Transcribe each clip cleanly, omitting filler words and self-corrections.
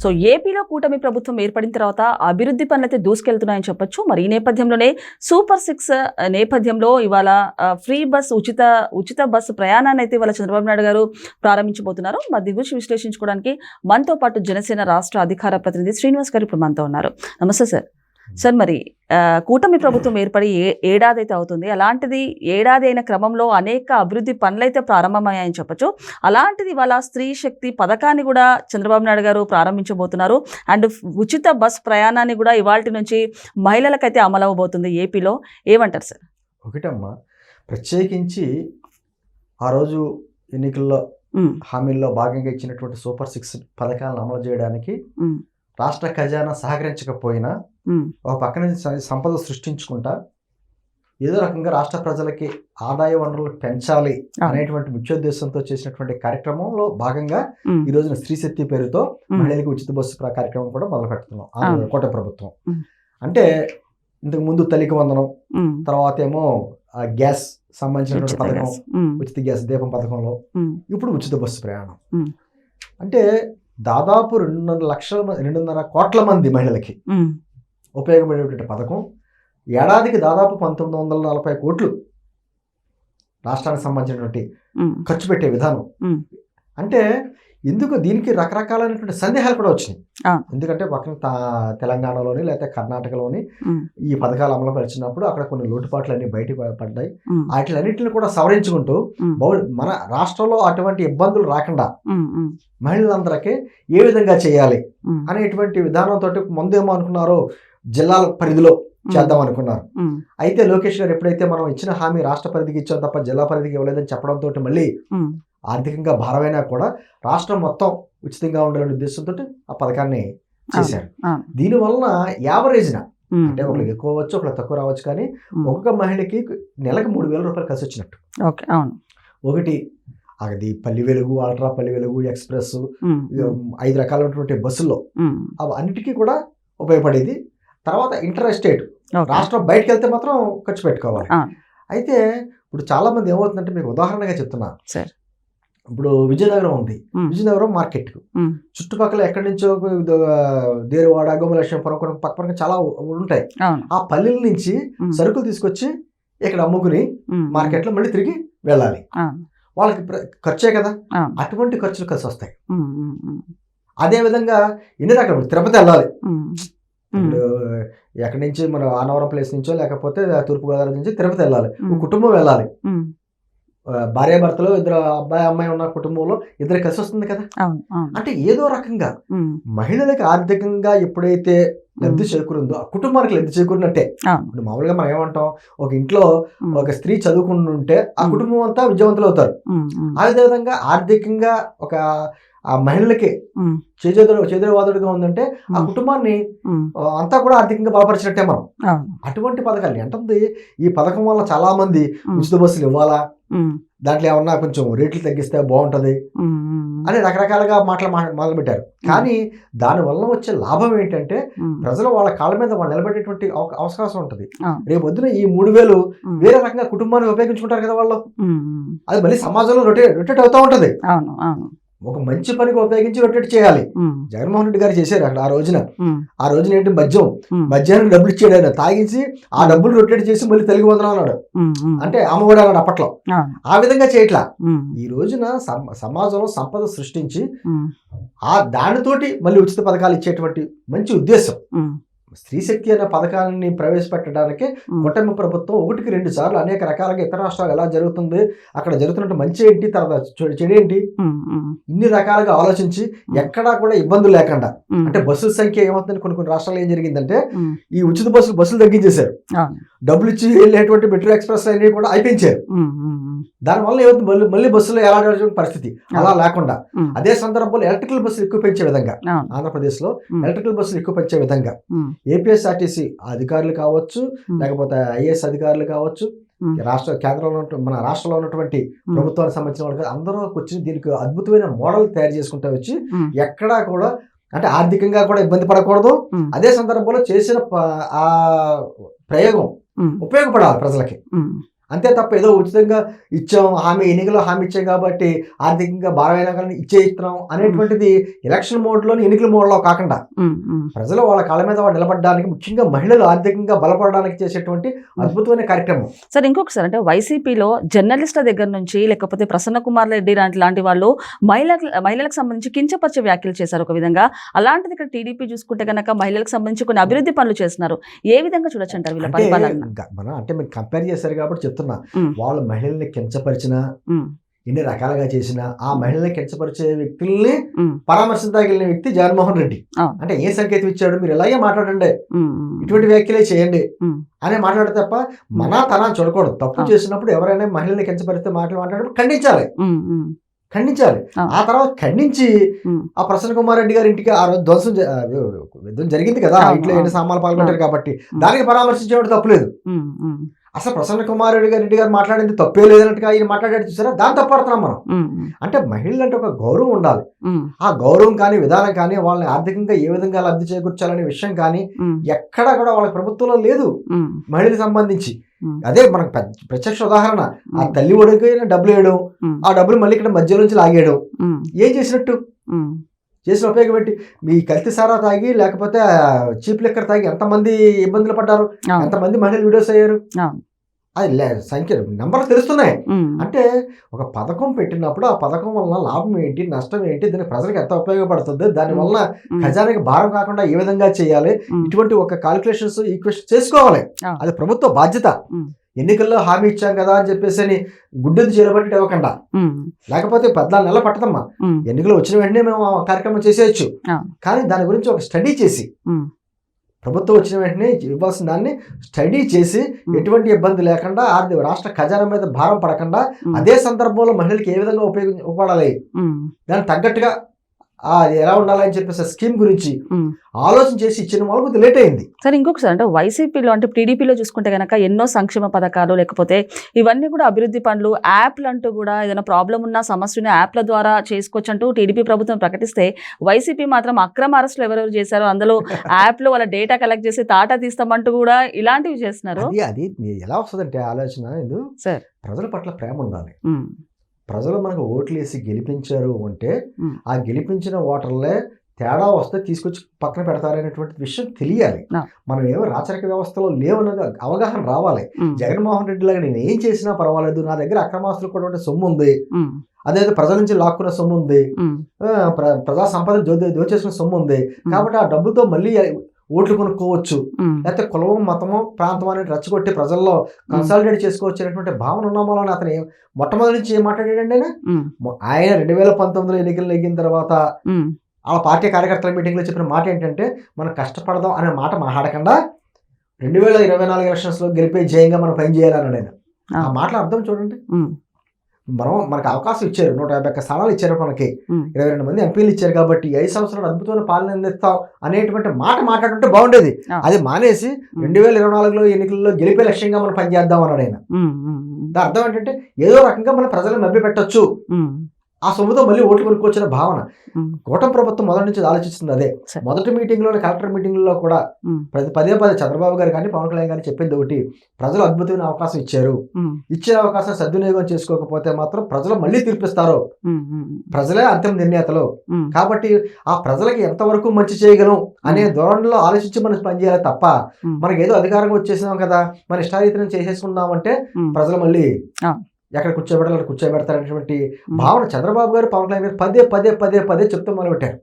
So ఏపీలో కూటమి ప్రభుత్వం ఏర్పడిన తర్వాత అభివృద్ధి పనులైతే దూసుకెళ్తున్నాయని చెప్పొచ్చు. మరి ఈ నేపథ్యంలోనే సూపర్ 6 నేపథ్యంలో ఇవాళ ఫ్రీ బస్ ఉచిత బస్సు ప్రయాణాన్ని అయితే ఇవాళ చంద్రబాబు నాయుడు గారు ప్రారంభించబోతున్నారు. మరి దీని గురించి విశ్లేషించుకోవడానికి మనతో పాటు జనసేన రాష్ట్ర అధికార ప్రతినిధి శ్రీనివాస్ గారు ఇప్పుడు మనతో ఉన్నారు. నమస్తే సార్. సార్, మరి కూటమి ప్రభుత్వం ఏర్పడి ఏడాది అయితే అవుతుంది. అలాంటిది ఏడాది అయిన క్రమంలో అనేక అభివృద్ధి పనులైతే ప్రారంభమయ్యాయని చెప్పొచ్చు. అలాంటిది ఇవాళ స్త్రీ శక్తి పథకాన్ని కూడా చంద్రబాబు నాయుడు గారు ప్రారంభించబోతున్నారు. అండ్ ఉచిత బస్ ప్రయాణాన్ని కూడా ఇవాల్టి నుంచి మహిళలకైతే అమలు అవ్వబోతుంది ఏపీలో. ఏమంటారు సార్? ఒకటమ్మా, ప్రత్యేకించి ఆ రోజు ఎన్నికల్లో హామీల్లో భాగంగా ఇచ్చినటువంటి సూపర్ 6 పథకాలను అమలు చేయడానికి రాష్ట్ర ఖజానా సహకరించకపోయినా ఒక పక్కన సంపద సృష్టించుకుంటా ఏదో రకంగా రాష్ట్ర ప్రజలకి ఆదాయ వనరులు పెంచాలి అనేటువంటి ముఖ్యోద్దేశంతో చేసినటువంటి కార్యక్రమంలో భాగంగా ఈ రోజున స్త్రీ శక్తి పేరుతో మహిళలకు ఉచిత బస్సు కార్యక్రమం కూడా మొదలు పెడుతున్నాం కూటమి ప్రభుత్వం. అంటే ఇంతకు ముందు తల్లికి వందనం, తర్వాత ఏమో గ్యాస్ సంబంధించినటువంటి పథకం, ఉచిత గ్యాస్ దీపం పథకంలో, ఇప్పుడు ఉచిత బస్సు ప్రయాణం. అంటే దాదాపు 2.5 కోట్ల మంది మహిళలకి ఉపయోగపడేటువంటి పథకం. ఏడాదికి దాదాపు 1940 కోట్లు రాష్ట్రానికి సంబంధించినటువంటి ఖర్చు పెట్టే విధానం. అంటే ఎందుకు దీనికి రకరకాలైనటువంటి సందేహాలు కూడా వచ్చినాయి. ఎందుకంటే పక్కన తెలంగాణలోని లేకపోతే కర్ణాటకలోని ఈ పథకాలు అమలు పరిచినప్పుడు అక్కడ కొన్ని లోటుపాట్లు అన్ని బయటకు పడ్డాయి. వాటిలన్నింటిని కూడా సవరించుకుంటూ మన రాష్ట్రంలో అటువంటి ఇబ్బందులు రాకుండా మహిళలందరికీ ఏ విధంగా చేయాలి అనేటువంటి విధానంతో ముందేమో అనుకున్నారో జిల్లాల పరిధిలో చేద్దాం అనుకున్నారు. అయితే లోకేష్ గారు ఎప్పుడైతే మనం ఇచ్చిన హామీ రాష్ట్ర పరిధికి ఇచ్చాం తప్ప జిల్లా పరిధికి ఇవ్వలేదని చెప్పడంతో మళ్ళీ ఆర్థికంగా భారమైనా కూడా రాష్ట్రం మొత్తం ఉచితంగా ఉండాలనే ఉద్దేశంతో ఆ పథకాన్ని చేశారు. దీనివలన యావరేజ్న అంటే ఒకరికి ఎక్కువ అవ్వచ్చు, ఒకరికి తక్కువ రావచ్చు, కానీ ఒక్కొక్క మహిళకి నెలకు 3,000 రూపాయలు కలిసి వచ్చినట్టు. ఒకటి అది పల్లి వెలుగు, అల్ట్రా పల్లి వెలుగు, ఎక్స్ప్రెస్, 5 రకాలైనటువంటి బస్సుల్లో అవి అన్నిటికీ కూడా ఉపయోగపడేది. తర్వాత ఇంటర్ ఎస్టేట్ రాష్ట్రం బయటకు వెళ్తే మాత్రం ఖర్చు పెట్టుకోవాలి. అయితే ఇప్పుడు చాలా మంది ఏమవుతుందంటే, మీకు ఉదాహరణగా చెప్తున్నా, ఇప్పుడు విజయనగరం ఉంది. విజయనగరం మార్కెట్ చుట్టుపక్కల ఎక్కడి నుంచో దేరువాడ, గోమలక్ష్మీపురం పక్కన చాలా ఉంటాయి. ఆ పల్లెల నుంచి సరుకులు తీసుకొచ్చి ఇక్కడ అమ్ముకుని మార్కెట్లో మళ్ళీ తిరిగి వెళ్ళాలి. వాళ్ళకి ఖర్చే కదా, అటువంటి ఖర్చులు కలిసి వస్తాయి. అదే విధంగా ఎన్ని రకాలు, తిరుపతి వెళ్ళాలి, ఇప్పుడు ఎక్కడి నుంచి మన అన్నవరం ప్లేస్ నుంచో లేకపోతే తూర్పుగోదావరి నుంచి తిరుపతి వెళ్ళాలి, కుటుంబం వెళ్ళాలి. భార్యాభర్తలు ఇద్దరు, అబ్బాయి అమ్మాయి ఉన్న కుటుంబంలో ఇద్దరు కలిసి వస్తుంది కదా. అంటే ఏదో రకంగా మహిళలకు ఆర్థికంగా ఎప్పుడైతే లబ్ధి చేకూరిందో ఆ కుటుంబానికి లబ్ధి చేకూరినట్టే. ఇప్పుడు మామూలుగా మనం ఏమంటాం, ఒక ఇంట్లో ఒక స్త్రీ చదువుకుంటుంటే ఆ కుటుంబం అంతా విద్యావంతులు అవుతారు. అదే విధంగా ఆర్థికంగా ఒక ఆ మహిళలకి చేదువాదుడుగా ఉందంటే ఆ కుటుంబాన్ని అంతా కూడా ఆర్థికంగా బలపరిచినట్టే మనం. అటువంటి పథకాలు అంటే ఈ పథకం వల్ల చాలా మంది ఉచిత బస్సులు ఇవ్వాలా, దాంట్లో ఏమన్నా కొంచెం రేట్లు తగ్గిస్తే బాగుంటది అని రకరకాలుగా మొదలు పెట్టారు. కానీ దానివల్ల వచ్చే లాభం ఏంటంటే ప్రజలు వాళ్ళ కాళ్ళ మీద వాళ్ళు నిలబడేటువంటి అవకాశం ఉంటుంది. రేపు పొద్దున ఈ 3,000 వేరే రకంగా కుటుంబాన్ని ఉపయోగించుకుంటారు కదా వాళ్ళు. అది మళ్ళీ సమాజంలో రొటేట్ అవుతూ ఉంటది. ఒక మంచి పనికి ఉపయోగించి రొటేట్ చేయాలి. జగన్మోహన్ రెడ్డి గారు చేశారు అక్కడ. ఆ రోజున ఏంటి, మధ్యాహ్నం డబ్బులు ఇచ్చాడు ఆయన, తాగించి ఆ డబ్బులు రొటేట్ చేసి మళ్ళీ తెలుగు వందనం అన్నాడు, అంటే అమ్మఒడి అన్నాడు అప్పట్లో. ఆ విధంగా చేయట్లా. ఈ రోజున సమాజంలో సంపద సృష్టించి దానితోటి మళ్ళీ ఉచిత పథకాలు ఇచ్చేటువంటి మంచి ఉద్దేశం. స్త్రీ శక్తి అనే పథకాన్ని ప్రవేశపెట్టడానికి కూటమి ప్రభుత్వం 1-2 సార్లు అనేక రకాలుగా ఇతర రాష్ట్రాలు ఎలా జరుగుతుంది, అక్కడ జరుగుతున్నట్టు మంచి ఏంటి, తర్వాత చెడేంటి, ఇన్ని రకాలుగా ఆలోచించి ఎక్కడా కూడా ఇబ్బందులు లేకుండా, అంటే బస్సుల సంఖ్య ఏమవుతుంది, కొన్ని రాష్ట్రాల్లో ఏం జరిగిందంటే ఈ ఉచిత బస్సులు తగ్గించేశారు, డబ్బులు ఇచ్చి వెళ్ళేటువంటి మెట్రో ఎక్స్ప్రెస్ అన్ని కూడా అయిపోయించారు. దానివల్ల ఏమవుతుంది, మళ్ళీ బస్సులో ఎలా పరిస్థితి అలా లేకుండా అదే సందర్భంలో ఎలక్ట్రికల్ బస్సులు ఎక్కువ పెంచే విధంగా, ఆంధ్రప్రదేశ్ లో ఎలక్ట్రికల్ బస్సులు ఎక్కువ పెంచే విధంగా ఏపీఎస్ఆర్టీసీ అధికారులు కావచ్చు, లేకపోతే ఐఏఎస్ అధికారులు కావచ్చు, కేంద్రంలో మన రాష్ట్రంలో ఉన్నటువంటి ప్రభుత్వానికి సంబంధించిన వాళ్ళు అందరూ వచ్చి దీనికి అద్భుతమైన మోడల్ తయారు చేసుకుంటూ వచ్చి ఎక్కడా కూడా అంటే ఆర్థికంగా కూడా ఇబ్బంది పడకూడదు, అదే సందర్భంలో చేసిన ఆ ప్రయోగం ఉపయోగపడాలి ప్రజలకి. అంతే తప్ప ఏదో ఉచితంగా ఇచ్చాం, ఎన్నికల్లో హామీ ఇచ్చాం కాబట్టి ఆర్థికంగా భారమైన కానీ ఇస్తున్నాం అనేటువంటిది ఎలక్షన్ మోడ్లోని ఎన్నికల మోడ్లో కాకుండా ప్రజలు వాళ్ళ కాళ్ళ మీద వాళ్ళు నిలబడడానికి, ముఖ్యంగా మహిళలు ఆర్థికంగా బలపడడానికి చేసేటువంటి అద్భుతమైన కార్యక్రమం. సార్ ఇంకొకసారి అంటే వైసీపీలో జర్నలిస్టుల దగ్గర నుంచి లేకపోతే ప్రసన్న కుమార్ రెడ్డి లాంటి వాళ్ళు మహిళలకు సంబంధించి కించపరిచే వ్యాఖ్యలు చేశారు ఒక విధంగా. అలాంటిది ఇక్కడ టీడీపీ చూసుకుంటే కనుక మహిళలకు సంబంధించి కొన్ని అభివృద్ధి పనులు చేస్తున్నారు. ఏ విధంగా చూడొచ్చు అంటారు వీళ్ళ పరిపాలన? అంటే మీరు కంపేర్ చేశారు కాబట్టి చెప్తున్నా, వాళ్ళు మహిళల్ని కించపరిచినా ఎన్ని రకాలుగా చేసినా ఆ మహిళల్ని కించపరిచే వ్యక్తుల్ని పరామర్శించగలిగిన వ్యక్తి జగన్మోహన్ రెడ్డి. అంటే ఏ సంకేతం ఇచ్చాడు, మీరు ఇలాగే మాట్లాడండి, ఇటువంటి వ్యాఖ్యలే చేయండి అనే మాట్లాడే తప్ప తన చూడకూడదు. తప్పు చేసినప్పుడు ఎవరైనా మహిళల్ని కించపరిస్తే మాట్లాడినప్పుడు ఖండించాలి. ఆ తర్వాత ఖండించి ఆ ప్రసన్న కుమార్ రెడ్డి గారి ఇంటికి ఆ రోజు ధ్వంసం జరిగింది కదా, ఇంట్లో ఎన్ని సామాన్లు పాల్గొంటారు కాబట్టి దానికి పరామర్శించేవాడు తప్పులేదు. అసలు ప్రసన్న కుమార్ రెడ్డి గారు మాట్లాడింది తప్పే లేదన్నట్టుగా ఆయన మాట్లాడాడు చూసారా, దాన్ని తప్పడుతున్నాం మనం. అంటే మహిళలు అంటే ఒక గౌరవం ఉండాలి. ఆ గౌరవం కానీ విధానం కానీ వాళ్ళని ఆర్థికంగా ఏ విధంగా లబ్ధి చేకూర్చాలనే విషయం కానీ ఎక్కడా కూడా వాళ్ళ ప్రభుత్వంలో లేదు మహిళలకు సంబంధించి. అదే మనకు ప్రత్యక్ష ఉదాహరణ, ఆ తల్లి ఒడికి డబ్బులు వేయడం, ఆ డబ్బులు మళ్ళీ ఇక్కడ మధ్య నుంచి లాగేయడం. ఏం చేసినట్టు? చేసిన ఉపయోగం ఏంటి? మీ కల్తీ సారా తాగి లేకపోతే చీప్ లిక్కర్ తాగి ఎంతమంది ఇబ్బందులు పడ్డారు, ఎంతమంది మహిళలు వీడియోస్ అయ్యారు, అది సంఖ్య నెంబర్లు తెలుస్తున్నాయి. అంటే ఒక పథకం పెట్టినప్పుడు ఆ పథకం వలన లాభం ఏంటి, నష్టం ఏంటి, దీని ప్రజలకు ఎంత ఉపయోగపడుతుంది, దానివల్ల ఖజానాకి భారం కాకుండా ఏ విధంగా చేయాలి, ఇటువంటి ఒక కాలిక్యులేషన్స్ ఈక్వేషన్ చేసుకోవాలి. అది ప్రభుత్వ బాధ్యత. ఎన్నికల్లో హామీ ఇచ్చాం కదా అని చెప్పేసి గుడ్డెది చేరబట్టి ఇవ్వకుండా, లేకపోతే 14 నెలలు పట్టదమ్మా, ఎన్నికలు వచ్చిన వెంటనే మేము కార్యక్రమం చేసేయచ్చు. కానీ దాని గురించి ఒక స్టడీ చేసి, ప్రభుత్వం వచ్చిన వెంటనే ఇవ్వాల్సిన దాన్ని స్టడీ చేసి ఎటువంటి ఇబ్బంది లేకుండా రాష్ట్ర ఖజానా మీద భారం పడకుండా అదే సందర్భంలో మహిళలకు ఏ విధంగా ఉపయోగపడాలి, దానికి తగ్గట్టుగా అది ఎలా ఉండాలని చెప్పేసి స్కీమ్ గురించి ఆలోచన చేసి ఇచ్చిన వాళ్ళకి లేట్ అయింది. సరే ఇంకొకసారి అంటే వైసీపీలో అంటే టీడీపీలో చూసుకుంటే కనుక ఎన్నో సంక్షేమ పథకాలు లేకపోతే ఇవన్నీ కూడా అభివృద్ధి పనులు, యాప్లు అంటూ కూడా ఏదైనా ప్రాబ్లం ఉన్న సమస్యను యాప్ల ద్వారా చేసుకోవచ్చు అంటూ టీడీపీ ప్రభుత్వం ప్రకటిస్తే, వైసీపీ మాత్రం అక్రమ అరెస్టులు ఎవరెవరు చేశారో అందులో యాప్లో వాళ్ళ డేటా కలెక్ట్ చేసి తాటా తీస్తామంటూ కూడా ఇలాంటివి చేస్తున్నారు. అది ఎలా వస్తుందంటే ఆలోచన, సార్ ప్రజల పట్ల ప్రేమ ఉండాలి. ప్రజలు మనకు ఓట్లు వేసి గెలిపించారు అంటే ఆ గెలిపించిన ఓటర్లే తేడా వస్తే తీసుకొచ్చి పక్కన పెడతారనేటువంటి విషయం తెలియాలి. మనం ఏమో రాచరిక వ్యవస్థలో లేవన్నది అవగాహన రావాలి. జగన్మోహన్ రెడ్డి లాగా నేను ఏం చేసినా పర్వాలేదు, నా దగ్గర అక్రమాస్తులు కూడా సొమ్ము ఉంది, అదే ప్రజల నుంచి లాక్కున్న సొమ్ము ఉంది, ప్రజా సంపద దోచేసుకున్న సొమ్ము ఉంది, కాబట్టి ఆ డబ్బుతో మళ్ళీ ఓట్లు కొనుక్కోవచ్చు, లేకపోతే కులము మతము ప్రాంతం అనేది రెచ్చగొట్టి ప్రజల్లో కన్సాలిడేట్ చేసుకోవచ్చు అనేటువంటి భావన ఉన్నామని అతను మొట్టమొదటి నుంచి ఏం మాట్లాడాడండి ఆయన 2019 ఎన్నికలు నెగ్గిన తర్వాత ఆ పార్టీ కార్యకర్తల మీటింగ్లో చెప్పిన మాట ఏంటంటే, మనం కష్టపడదాం అనే మాట మాట్లాడకుండా 2024 ఎలక్షన్స్లో గెలిపే జయంగా మనం పని చేయాలన్నాడు ఆయన. ఆ మాటల అర్థం చూడండి. మనకు అవకాశం ఇచ్చారు, 151 స్థానాలు ఇచ్చారు, మనకి 22 మంది ఎంపీలు ఇచ్చారు కాబట్టి 5 సంవత్సరాలు అద్భుతమైన పాలన అందిస్తాం అనేటువంటి మాట మాట్లాడుతుంటే బాగుండేది. అది మానేసి 2024లో ఎన్నికల్లో గెలిపే లక్ష్యంగా మనం పనిచేద్దాం అన్నాడు ఆయన. దాని అర్థం ఏంటంటే ఏదో రకంగా మనం ప్రజలను మభ్య పెట్టచ్చు, ఆ సొమ్ముతో మళ్ళీ ఓట్లు కొనుక్కొచ్చిన భావన. కూటమి ప్రభుత్వం మొదటి నుంచి ఆలోచిస్తుంది అదే. మొదటి మీటింగ్లోనే, కలెక్టర్ మీటింగ్లో కూడా పదే చంద్రబాబు గారు కానీ పవన్ కళ్యాణ్ గారు చెప్పింది ఒకటి, ప్రజలు అద్భుతమైన అవకాశం ఇచ్చారు, ఇచ్చిన అవకాశం సద్వినియోగం చేసుకోకపోతే మాత్రం ప్రజలు మళ్ళీ తీర్పిస్తారు, ప్రజలే అంతిమ నిర్ణేతలు, కాబట్టి ఆ ప్రజలకి ఎంతవరకు మంచి చేయగలం అనే ధోరణిలో ఆలోచించి మనం పనిచేయాలి తప్ప మనకి ఏదో అధికారం వచ్చేసినాం కదా మన ఇష్టారీతనం చేసేసుకున్నామంటే ప్రజలు మళ్ళీ ఎక్కడ కూర్చోబెడతారనేటువంటి భావన చంద్రబాబు గారు పవన్ కళ్యాణ్ గారు పదే చెప్తూ మొదలుపెట్టారు.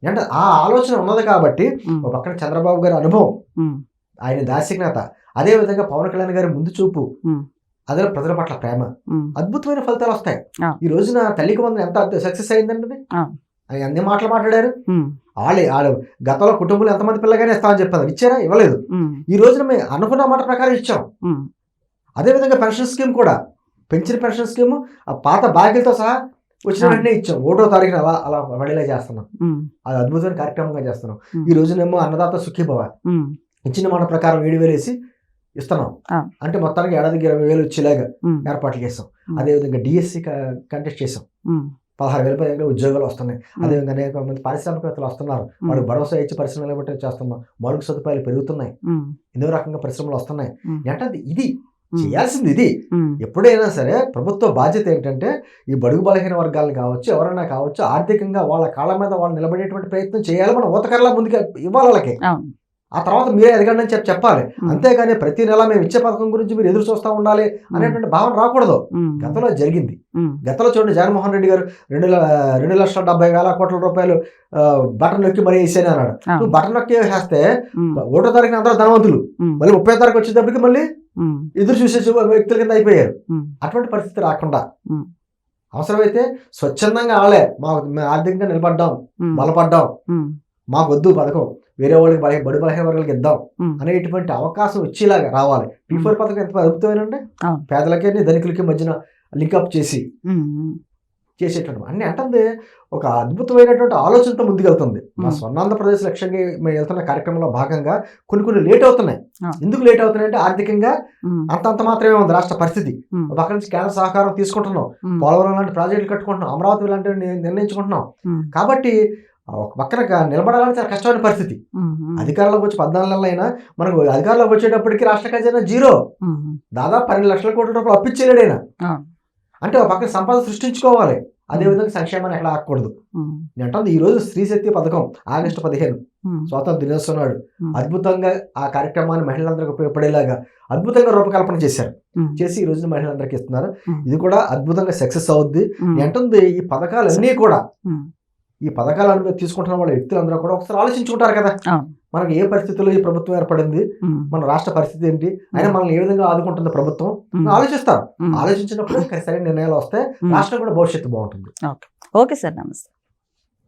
అంటే ఆ ఆలోచన ఉన్నది కాబట్టి ఒక పక్కన చంద్రబాబు గారి అనుభవం, ఆయన దార్శనికత, అదే విధంగా పవన్ కళ్యాణ్ గారి ముందు చూపు, అదే ప్రజల పట్ల ప్రేమ, అద్భుతమైన ఫలితాలు వస్తాయి. ఈ రోజున తల్లికి వందనం ఎంత సక్సెస్ అయిందండి, అన్ని మాటలు మాట్లాడారు. వాళ్ళు గతంలో కుటుంబంలో ఎంతమంది పిల్లగానే ఇస్తామని చెప్పారు, ఇచ్చారా? ఇవ్వలేదు. ఈ రోజున మేము అనుకున్న మాట ప్రకారం ఇచ్చాం. అదేవిధంగా పెన్షన్ స్కీమ్ కూడా, పెన్షన్ పెన్షన్ స్కీమ్ పాత బాకీలతో సహా వచ్చిన వెంటనే ఇచ్చాం. 1వ తారీఖున అలా వడిలే చేస్తున్నాం. అది అద్భుతమైన కార్యక్రమంగా చేస్తున్నాం. ఈ రోజునేమో అన్నదాత సుఖీభవ ఇచ్చిన మాట ప్రకారం 7,000 వేసి ఇస్తున్నాం. అంటే మొత్తానికి ఏడాదికి 20,000 వచ్చేలాగా ఏర్పాట్లు చేస్తాం. అదేవిధంగా డిఎస్సి కంటెస్ట్ చేసాం, 16,000 పైగా ఉద్యోగాలు వస్తున్నాయి. అదేవిధంగా అనేక మంది పారిశ్రామికవేత్తలు వస్తున్నారు, వాళ్ళకి భరోసా ఇచ్చి పరిశ్రమలు బట్టి చేస్తున్నాం. మౌలిక సదుపాయాలు పెరుగుతున్నాయి, ఎన్నో రకంగా పరిశ్రమలు వస్తున్నాయి. అంటే ఇది చేయాల్సింది ఇది. ఎప్పుడైనా సరే ప్రభుత్వ బాధ్యత ఏంటంటే ఈ బడుగు బలహీన వర్గాలను కావచ్చు, ఎవరైనా కావచ్చు, ఆర్థికంగా వాళ్ళ కాళ్ళ మీద వాళ్ళు నిలబడేటువంటి ప్రయత్నం చేయాలి. మనం ఊతకరలా ముందుకు ఇవ్వాలి వాళ్ళకి. ఆ తర్వాత మీరే ఎదగండి అని చెప్పాలి. అంతేగాని ప్రతి నెల మేము ఇచ్చే పథకం గురించి మీరు ఎదురు చూస్తూ ఉండాలి అనేటువంటి భావన రాకూడదు. గతంలో జరిగింది. గతంలో చూడండి, జగన్మోహన్ రెడ్డి గారు 2,70,000 కోట్ల రూపాయలు బటన్ నొక్కి మరీ వేసేనే అన్నాడు. నువ్వు బటన్ నొక్కి వేస్తే 1వ తారీఖున అందరూ ధనవంతులు, మళ్ళీ 30వ తారీఖు వచ్చేటప్పటికి మళ్ళీ ఎదురు చూసే వ్యక్తుల కింద అయిపోయారు. అటువంటి పరిస్థితి రాకుండా అవసరమైతే స్వచ్ఛందంగా ఆలే మేము ఆర్థికంగా నిలబడ్డాం, బలపడ్డాం, మాకు వద్దు పథకం, వేరే వాళ్ళకి బడి బలహీన వర్గాలకి ఇద్దాం అనేటువంటి అవకాశం వచ్చేలాగా రావాలి. P4 పథకం ఎంత అద్భుతమేనండి. పేదలకి ధనికులకి మధ్యన లింకప్ చేసేటటువంటి అన్ని అంటే ఒక అద్భుతమైనటువంటి ఆలోచనతో ముందుకెళ్తుంది. మా స్వర్ణాంధ్రప్రదేశ్ లక్ష్యంగా మేము వెళ్తున్న కార్యక్రమంలో భాగంగా కొన్ని లేట్ అవుతున్నాయి. ఎందుకు లేట్ అవుతున్నాయి అంటే ఆర్థికంగా అంతంత మాత్రమే ఉంది రాష్ట్ర పరిస్థితి. అక్కడి నుంచి కేంద్ర సహకారం తీసుకుంటున్నాం, పోలవరం లాంటి ప్రాజెక్టులు కట్టుకుంటున్నాం, అమరావతి లాంటివి నిర్ణయించుకుంటున్నాం. కాబట్టి ఒక పక్కన నిలబడాలని చాలా కష్టమైన పరిస్థితి. అధికారంలోకి వచ్చి 14 నెలలు అయినా మనకు అధికారంలోకి వచ్చేటప్పటికి రాష్ట్ర ఖజానా జీరో. దాదాపు 12 లక్షల కోట్ల రూపాయలు అప్పిచ్చేలేడైనా. అంటే ఒక పక్కన సంపద సృష్టించుకోవాలి, అదేవిధంగా సంక్షేమాన్ని ఎక్కడ ఆగకూడదు. నేను అంటుంది ఈ రోజు స్త్రీ శక్తి పథకం ఆగస్టు 15 స్వాతంత్ర దినోత్సవం నాడు అద్భుతంగా ఆ కార్యక్రమాన్ని మహిళలందరికీ ఉపయోగపడేలాగా అద్భుతంగా రూపకల్పన చేసి ఈ రోజున మహిళలందరికీ ఇస్తున్నారు. ఇది కూడా అద్భుతంగా సక్సెస్ అవుద్ది. నేను అంటుంది ఈ పథకాలన్నీ కూడా, ఈ పథకాలను తీసుకుంటున్న వాళ్ళ వ్యక్తులందరూ కూడా ఒకసారి ఆలోచించుకుంటారు కదా, మనకు ఏ పరిస్థితుల్లో ఈ ప్రభుత్వం ఏర్పడింది, మన రాష్ట్ర పరిస్థితి ఏంటి, అయినా మనల్ని ఏ విధంగా ఆదుకుంటుంది ప్రభుత్వం ఆలోచిస్తారు. ఆలోచించినప్పుడు సరైన నిర్ణయాలు వస్తే రాష్ట్రం కూడా భవిష్యత్తు బాగుంటుంది. ఓకే సార్, నమస్తే.